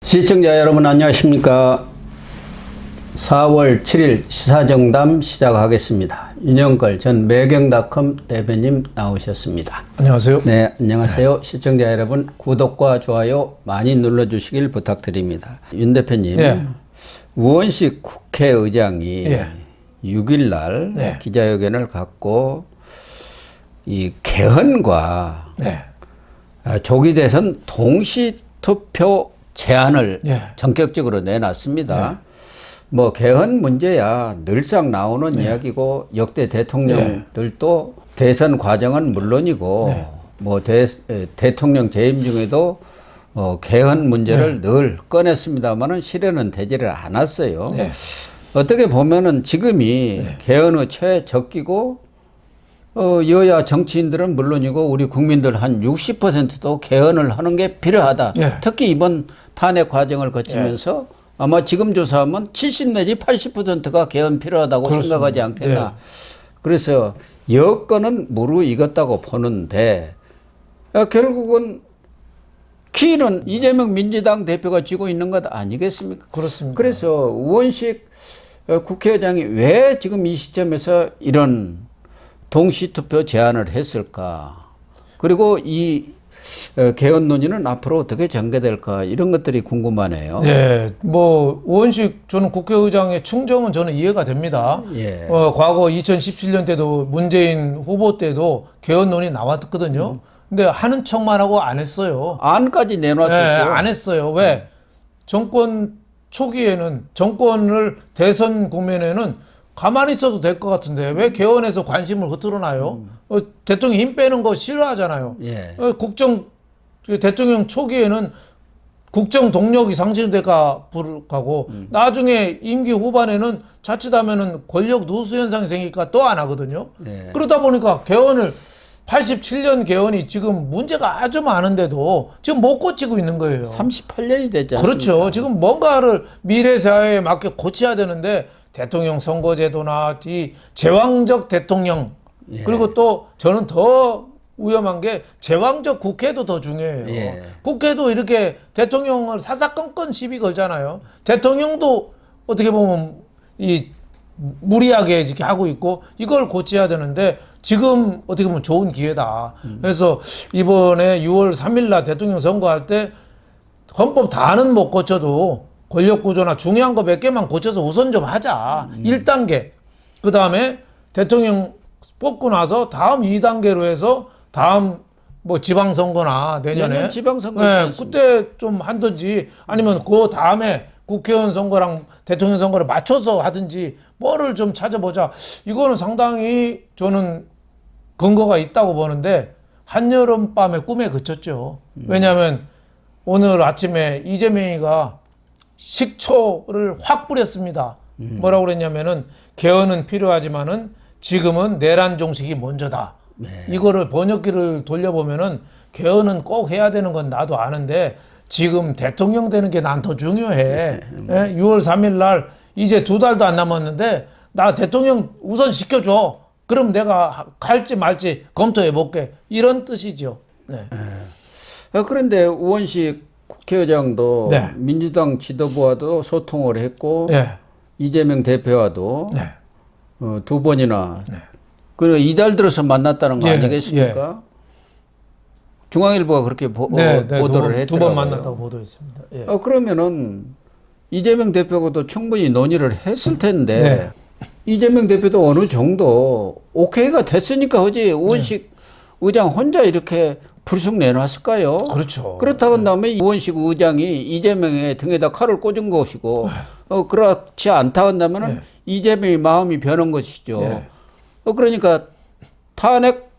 시청자 여러분 안녕하십니까. 4월 7일 시사정담 시작하겠습니다. 윤영걸 전 매경닷컴 대표님 나오셨습니다. 안녕하세요. 네, 안녕하세요. 시청자 여러분 구독과 좋아요 많이 눌러주시길 부탁드립니다. 윤 대표님, 우원식 국회의장이 6일 날 기자회견을 갖고 이 개헌과 조기 대선 동시 투표 제안을 전격적으로 내놨습니다. 뭐 개헌 문제야 늘상 나오는 이야기고 역대 대통령들도 대선 과정은 물론이고 뭐 대통령 재임 중에도 개헌 문제를 늘 꺼냈습니다만은 실현은 되지를 않았어요. 어떻게 보면은 지금이 개헌의 최적기고 여야 정치인들은 물론이고 우리 국민들 한 60%도 개헌을 하는 게 필요하다. 특히 이번 탄핵 과정을 거치면서 아마 지금 조사하면 70 내지 80%가 개헌 필요하다고 생각하지 않겠나. 그래서 여건은 무르익었다고 보는데 결국은 키는 이재명 민주당 대표가 쥐고 있는 것 아니겠습니까? 그렇습니다. 그래서 우원식 국회의장이 왜 지금 이 시점에서 이런 동시투표 제안을 했을까? 그리고 이 개헌 논의는 앞으로 어떻게 전개될까? 이런 것들이 궁금하네요. 네, 뭐 우원식 저는 국회의장의 충정은 저는 이해가 됩니다. 과거 2017년 때도 문재인 후보 때도 개헌 논의 나왔거든요. 근데 하는 척만 하고 안 했어요. 안까지 내놨었죠. 안 했어요. 왜? 정권 초기에는 정권을 대선 국면에는 가만히 있어도 될 것 같은데 왜 개헌에서 관심을 흐트러나요? 대통령 힘 빼는 거 싫어하잖아요. 대통령 초기에는 국정 동력이 상실될까 불가고 나중에 임기 후반에는 자칫하면은 권력 누수 현상이 생기니까 또 안 하거든요. 그러다 보니까 개헌을 87년 개헌이 지금 문제가 아주 많은데도 지금 못 고치고 있는 거예요. 38년이 되지 않습니까? 그렇죠. 지금 뭔가를 미래 사회에 맞게 고쳐야 되는데 대통령 선거제도나 이 제왕적 대통령 그리고 또 저는 더 위험한 게 제왕적 국회도 더 중요해요. 국회도 이렇게 대통령을 사사건건 시비 걸잖아요. 대통령도 어떻게 보면 이 무리하게 이렇게 하고 있고 이걸 고쳐야 되는데 지금 어떻게 보면 좋은 기회다. 그래서 이번에 6월 3일 날 대통령 선거할 때 헌법 다는 못 고쳐도 권력구조나 중요한 거 몇 개만 고쳐서 우선 좀 하자. 1단계. 그 다음에 대통령 뽑고 나서 다음 2단계로 해서 다음 뭐 지방선거나 내년 지방선거 그때 좀 하든지 아니면 그 다음에 국회의원 선거랑 대통령 선거를 맞춰서 하든지 뭐를 좀 찾아보자. 이거는 상당히 저는 근거가 있다고 보는데 한여름밤에 꿈에 그쳤죠. 왜냐하면 오늘 아침에 이재명이가 식초를 확 뿌렸습니다. 뭐라고 그랬냐면은 개헌은 필요하지만은 지금은 내란 종식이 먼저다. 이거를 번역기를 돌려보면은 개헌은 꼭 해야 되는 건 나도 아는데 지금 대통령 되는 게 난 더 중요해. 6월 3일 날 이제 2달도 안 남았는데 나 대통령 우선 시켜줘. 그럼 내가 갈지 말지 검토해 볼게. 이런 뜻이죠. 그런데 우원식 국회의장도 민주당 지도부와도 소통을 했고 이재명 대표와도 두 번이나 그리고 이달 들어서 만났다는 거 아니겠습니까? 중앙일보가 그렇게 보도를 했더라고요. 두 번 만났다고 보도했습니다. 그러면은 이재명 대표하고도 충분히 논의를 했을 텐데 이재명 대표도 어느 정도 오케이가 됐으니까 하지 우원식 의장 혼자 이렇게 불쑥 내놨을까요? 그렇죠. 그렇다고 한다면 우원식 의장이 이재명의 등에다 칼을 꽂은 것이고 그렇지 않다 한다면 이재명의 마음이 변한 것이죠. 그러니까 탄핵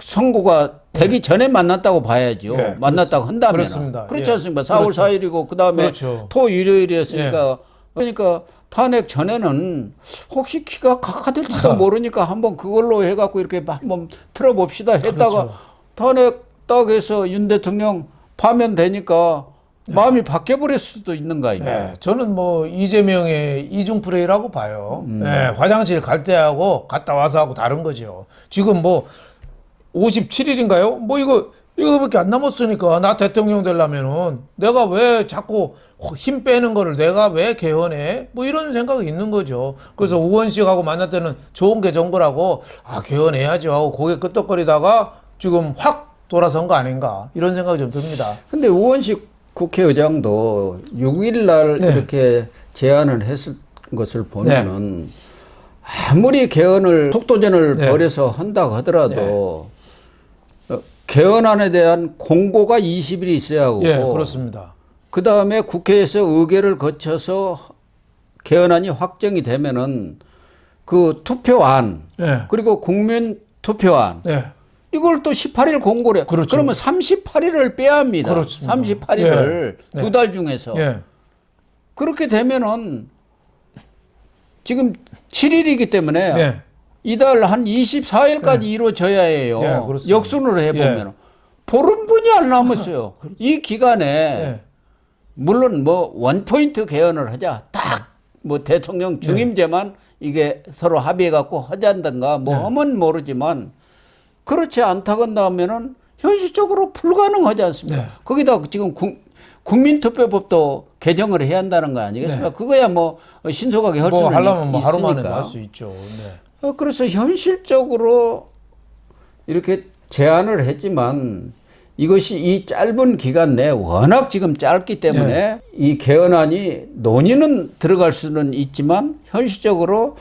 선고가 되기 전에 만났다고 봐야죠. 만났다고 한다면. 그렇습니다. 그렇지 않습니까? 4월 4일이고 그다음에 토 일요일이었으니까 그러니까 탄핵 전에는 혹시 키가 각하될지도 모르니까 한번 그걸로 해갖고 이렇게 한번 틀어봅시다 했다가 탄핵 딱 해서 윤 대통령 파면되니까 마음이 바뀌어버릴 수도 있는 거 아닙니까? 저는 뭐 이재명의 이중 플레이라고 봐요. 화장실 갈 때하고 갔다 와서 하고 다른 거죠. 지금 뭐 57일인가요? 뭐 이거 이거밖에 안 남았으니까 나 대통령 되려면은 내가 왜 자꾸 힘 빼는 거를 내가 왜 개헌해? 뭐 이런 생각이 있는 거죠. 그래서 우원식하고 만날 때는 좋은 게 좋은 거라고 개헌해야지 하고 고개 끄덕거리다가 지금 확 돌아선 거 아닌가 이런 생각이 좀 듭니다. 근데 우원식 국회의장도 6일 날 네. 이렇게 제안을 했을 것을 보면은 아무리 개헌을 속도전을 네. 벌여서 한다고 하더라도 개헌안에 대한 공고가 20일이 있어야 하고 예, 그렇습니다. 그 다음에 국회에서 의결을 거쳐서 개헌안이 확정이 되면은 그 투표안 예. 그리고 국민 투표안 예. 이걸 또 18일 공고를 해. 그렇죠. 그러면 38일을 빼야 합니다. 그렇습니다. 38일을 예. 두 달 중에서 예. 그렇게 되면은 지금 7일이기 때문에 예. 이달 한 24일까지 이루어져야 해요. 예, 그렇습니다. 역순으로 해보면 보름분이 안 남았어요. 이 기간에 예. 물론 뭐 원포인트 개헌을 하자 딱 뭐 대통령 중임제만 이게 서로 합의해 갖고 하자든가 뭐 하면 모르지만 그렇지 않다고 한다면은 현실적으로 불가능하지 않습니까? 네. 거기다 지금 국민투표법도 개정을 해야 한다는 거 아니겠습니까? 그거야 뭐 신속하게 할 수는 하려면 뭐 하루 만에 있으니까. 할 수 있죠. 네. 그래서 현실적으로 이렇게 제안을 했지만 이것이 이 짧은 기간 내에 워낙 지금 짧기 때문에 이 개헌안이 논의는 들어갈 수는 있지만 현실적으로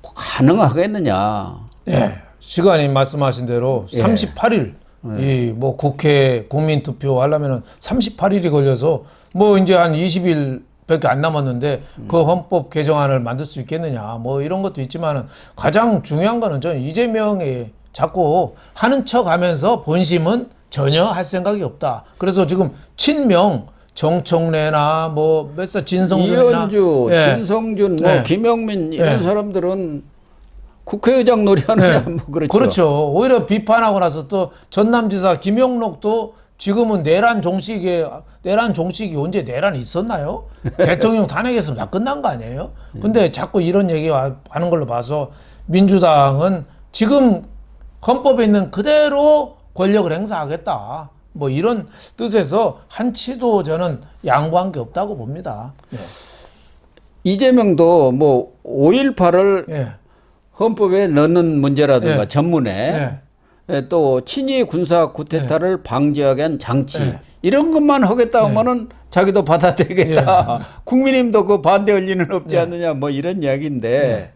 가능하겠느냐. 예. 시간이 말씀하신 대로 38일 이 뭐 국회 국민투표 하려면은 38일이 걸려서 뭐 이제 한 20일 밖에 안 남았는데 그 헌법 개정안을 만들 수 있겠느냐 뭐 이런 것도 있지만은 가장 중요한 거는 저는 이재명이 자꾸 하는 척 하면서 본심은 전혀 할 생각이 없다. 그래서 지금 친명 정청래나 뭐 몇사 진성준이나 이현주, 진성준, 뭐 김영민 이런 사람들은 국회의장 놀이하느냐 뭐 그렇죠. 그렇죠. 오히려 비판하고 나서 또 전남지사 김영록도 지금은 내란 종식이 언제 내란이 있었나요? 대통령 탄핵했으면 다 끝난 거 아니에요? 근데 자꾸 이런 얘기 하는 걸로 봐서 민주당은 지금 헌법에 있는 그대로 권력을 행사하겠다. 뭐 이런 뜻에서 한치도 저는 양보한 게 없다고 봅니다. 네. 이재명도 뭐 5.18을 예. 헌법에 넣는 문제라든가 예. 전문에 또 친위 군사 쿠데타를 방지하게 한 장치 이런 것만 하겠다 하면은 자기도 받아들이겠다. 국민의힘도 그 반대할 리는 없지 않느냐 뭐 이런 이야기인데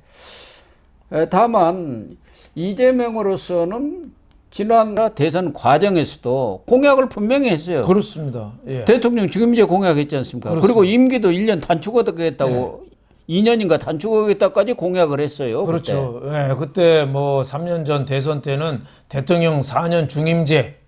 다만 이재명으로서는 지난 대선 과정에서도 공약을 분명히 했어요. 그렇습니다. 예. 대통령 중임제 공약했지 않습니까? 그렇습니다. 그리고 임기도 1년 단축하겠다고 2년인가 단축하겠다까지 공약을 했어요. 그렇죠. 그때. 예, 그때 뭐 3년 전 대선 때는 대통령 4년 중임제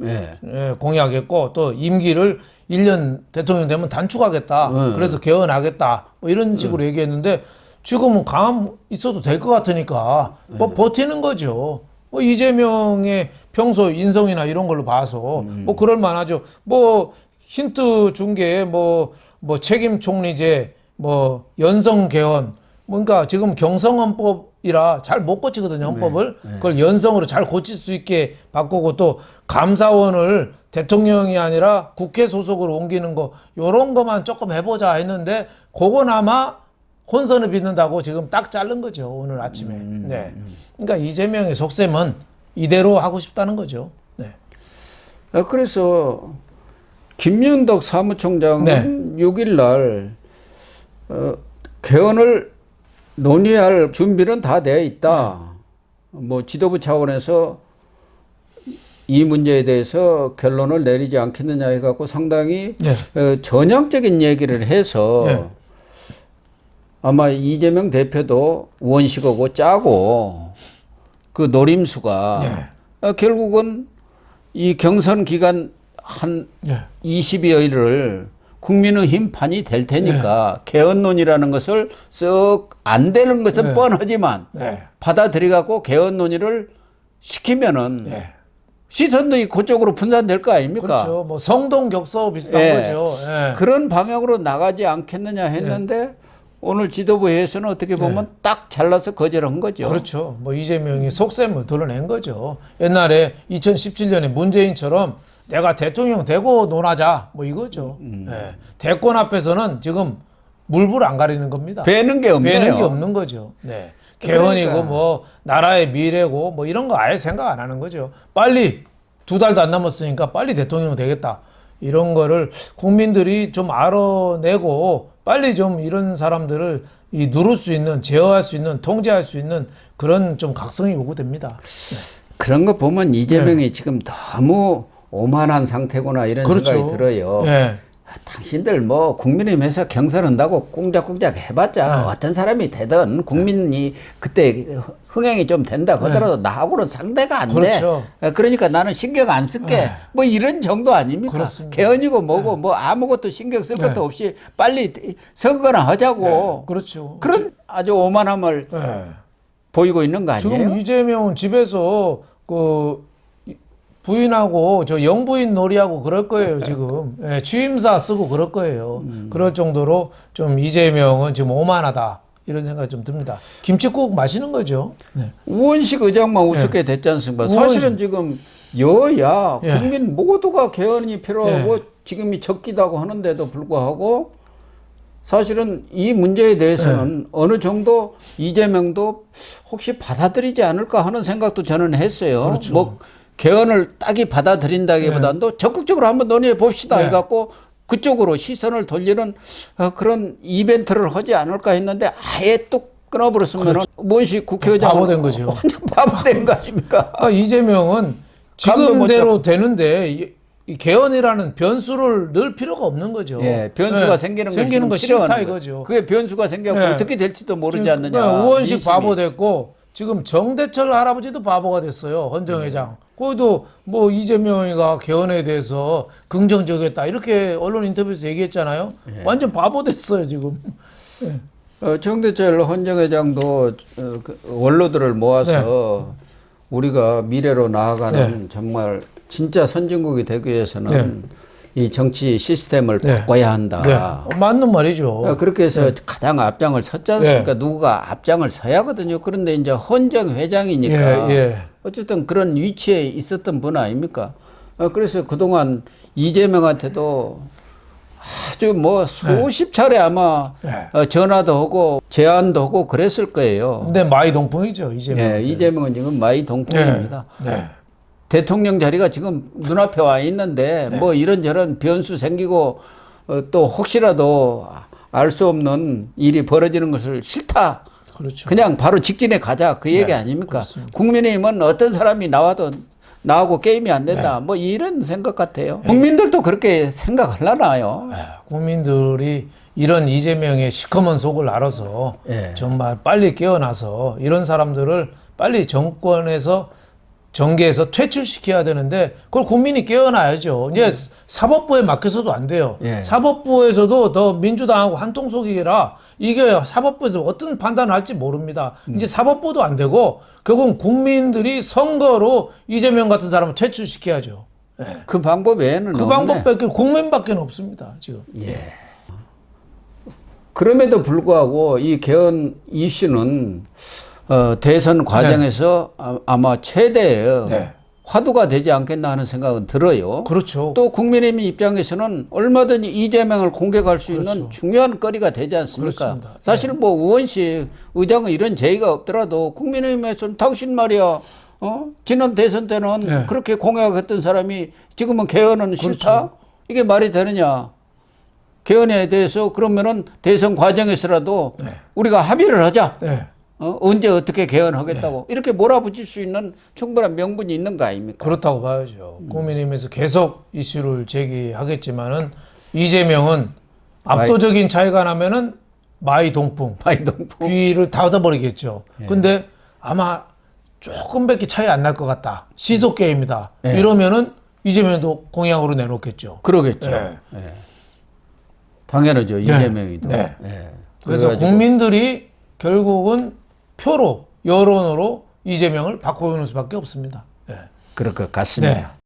공약했고 또 임기를 1년 대통령 되면 단축하겠다. 그래서 개헌하겠다. 뭐 이런 식으로 얘기했는데 지금은 강함 있어도 될 것 같으니까 뭐 버티는 거죠. 뭐 이재명의 평소 인성이나 이런 걸로 봐서 뭐 그럴 만하죠. 뭐 힌트 준 게 뭐 책임 총리제 뭐 연성 개헌 뭔가 지금 경성헌법이라 잘 못 고치거든요. 헌법을. 그걸 연성으로 잘 고칠 수 있게 바꾸고 또 감사원을 대통령이 아니라 국회 소속으로 옮기는 거 요런 거만 조금 해보자 했는데 그거나마 혼선을 빚는다고 지금 딱 자른 거죠. 오늘 아침에. 네. 그러니까 이재명의 속셈은 이대로 하고 싶다는 거죠. 네. 그래서 김윤덕 사무총장은 6일 날 개헌을 논의할 준비는 다 되어 있다. 뭐 지도부 차원에서 이 문제에 대해서 결론을 내리지 않겠느냐 해갖고 상당히 전향적인 얘기를 해서 아마 이재명 대표도 원식하고 짜고 그 노림수가 결국은 이 경선 기간 한 20여일을 국민의힘 판이 될 테니까 개헌론이라는 것을 썩 안 되는 것은 뻔하지만 받아들여갖고 개헌 논의를 시키면은 시선도 그쪽으로 분산될 거 아닙니까? 그렇죠. 뭐 성동격서 비슷한 거죠. 그런 방향으로 나가지 않겠느냐 했는데 오늘 지도부에서는 어떻게 보면 딱 잘라서 거절한 거죠. 그렇죠. 뭐 이재명이 속셈을 드러낸 거죠. 옛날에 2017년에 문재인처럼 내가 대통령 되고 논하자 뭐 이거죠. 예. 대권 앞에서는 지금 물불 안 가리는 겁니다. 배는 게 없네요. 배는 게 없는 거죠. 네. 개헌이고 그러니까. 뭐 나라의 미래고 뭐 이런 거 아예 생각 안 하는 거죠. 빨리 2달도 안 남았으니까 빨리 대통령 되겠다. 이런 거를 국민들이 좀 알아내고 빨리 좀 이런 사람들을 누를 수 있는, 제어할 수 있는, 통제할 수 있는 그런 좀 각성이 요구됩니다. 그런 거 보면 이재명이 지금 너무 오만한 상태구나 이런 그렇죠. 생각이 들어요. 예. 당신들 뭐 국민의힘에서 경선한다고 꽁작꽁작 해봤자 어떤 사람이 되든 국민이 그때 흥행이 좀 된다 그러더라도 나하고는 상대가 안 그렇죠. 돼. 그러니까 나는 신경 안 쓸게. 뭐 이런 정도 아닙니까? 그렇습니다. 개헌이고 뭐고 뭐 아무것도 신경 쓸 것도 없이 빨리 선거나 하자고. 그렇죠. 그런 아주 오만함을 보이고 있는 거 아니에요? 지금 이재명은 집에서 그 부인하고 저 영부인 놀이하고 그럴 거예요 지금. 예, 취임사 쓰고 그럴 거예요. 그럴 정도로 좀 이재명은 지금 오만하다 이런 생각이 좀 듭니다. 김치국 마시는 거죠. 네. 우원식 의장만 우습게 됐지 않습니까? 사실은 지금 여야 국민 모두가 개헌이 필요하고 지금이 적기다고 하는데도 불구하고 사실은 이 문제에 대해서는 어느 정도 이재명도 혹시 받아들이지 않을까 하는 생각도 저는 했어요. 그렇죠. 뭐 개헌을 딱히 받아들인다기보다도 적극적으로 한번 논의해 봅시다 해갖고 그쪽으로 시선을 돌리는 그런 이벤트를 하지 않을까 했는데 아예 뚝 끊어버렸으면 무원식 국회의장 바보 된 거죠. 완전 바보 된 거 아닙니까? 이재명은 지금대로 되는데 이 개헌이라는 변수를 넣을 필요가 없는 거죠. 예, 변수가 생기는 거 싫다 이거죠. 그게 변수가 생겨서 어떻게 될지도 모르지 않느냐. 우원식 민심이. 바보 됐고 지금 정대철 할아버지도 바보가 됐어요. 헌정회장. 거기도 뭐 이재명이가 개헌에 대해서 긍정적이었다 이렇게 언론 인터뷰에서 얘기했잖아요. 완전 바보 됐어요 지금. 정대철 헌정회장도 그 원로들을 모아서 우리가 미래로 나아가는 정말 진짜 선진국이 되기 위해서는 이 정치 시스템을 바꿔야 한다. 맞는 말이죠. 그렇게 해서 가장 앞장을 섰지 않습니까? 누구가 앞장을 서야 하거든요. 그런데 이제 헌정회장이니까 어쨌든 그런 위치에 있었던 분 아닙니까? 그래서 그동안 이재명한테도 아주 뭐 수십 차례 아마 전화도 하고 제안도 하고 그랬을 거예요. 근데 마이 동풍이죠 이재명. 이재명은 지금 마이 동풍입니다. 대통령 자리가 지금 눈앞에 와 있는데 뭐 이런저런 변수 생기고 또 혹시라도 알 수 없는 일이 벌어지는 것을 싫다. 그렇죠. 그냥 바로 직진에 가자 그 얘기 아닙니까? 그렇습니다. 국민의힘은 어떤 사람이 나와도 나하고 게임이 안 된다. 뭐 이런 생각 같아요. 국민들도 그렇게 생각하려나요? 국민들이 이런 이재명의 시커먼 속을 알아서 정말 빨리 깨어나서 이런 사람들을 빨리 정권에서 정계에서 퇴출시켜야 되는데 그걸 국민이 깨어나야죠. 이제 사법부에 맡겨서도 안 돼요. 사법부에서도 더 민주당하고 한통속이라 이게 사법부에서 어떤 판단을 할지 모릅니다. 이제 사법부도 안 되고 결국은 국민들이 선거로 이재명 같은 사람을 퇴출시켜야죠. 그 방법 외에는 그 방법밖에 국민밖에 없습니다. 지금. 그럼에도 불구하고 이 개헌 이슈는 대선 과정에서 아마 최대의 화두가 되지 않겠나 하는 생각은 들어요. 그렇죠. 또 국민의힘 입장에서는 얼마든지 이재명을 공격할 수 있는 중요한 거리가 되지 않습니까? 그렇습니다. 사실은 뭐 우원식 의장은 이런 제의가 없더라도 국민의힘에서는 당신 말이야. 지난 대선 때는 그렇게 공약했던 사람이 지금은 개헌은 싫다? 이게 말이 되느냐? 개헌에 대해서 그러면은 대선 과정에서라도 우리가 합의를 하자. 언제 어떻게 개헌하겠다고 이렇게 몰아붙일 수 있는 충분한 명분이 있는 거 아닙니까? 그렇다고 봐야죠. 국민의힘에서 계속 이슈를 제기하겠지만은 이재명은 압도적인 차이가 나면은 마이 동풍 귀를 닫아버리겠죠. 근데 아마 조금밖에 차이 안 날 것 같다. 시속 게임이다. 이러면은 이재명도 공약으로 내놓겠죠. 그러겠죠. 당연하죠. 이재명이도. 그래서 국민들이 결국은 표로 여론으로 이재명을 바꿔오는 수밖에 없습니다. 그럴 것 같습니다.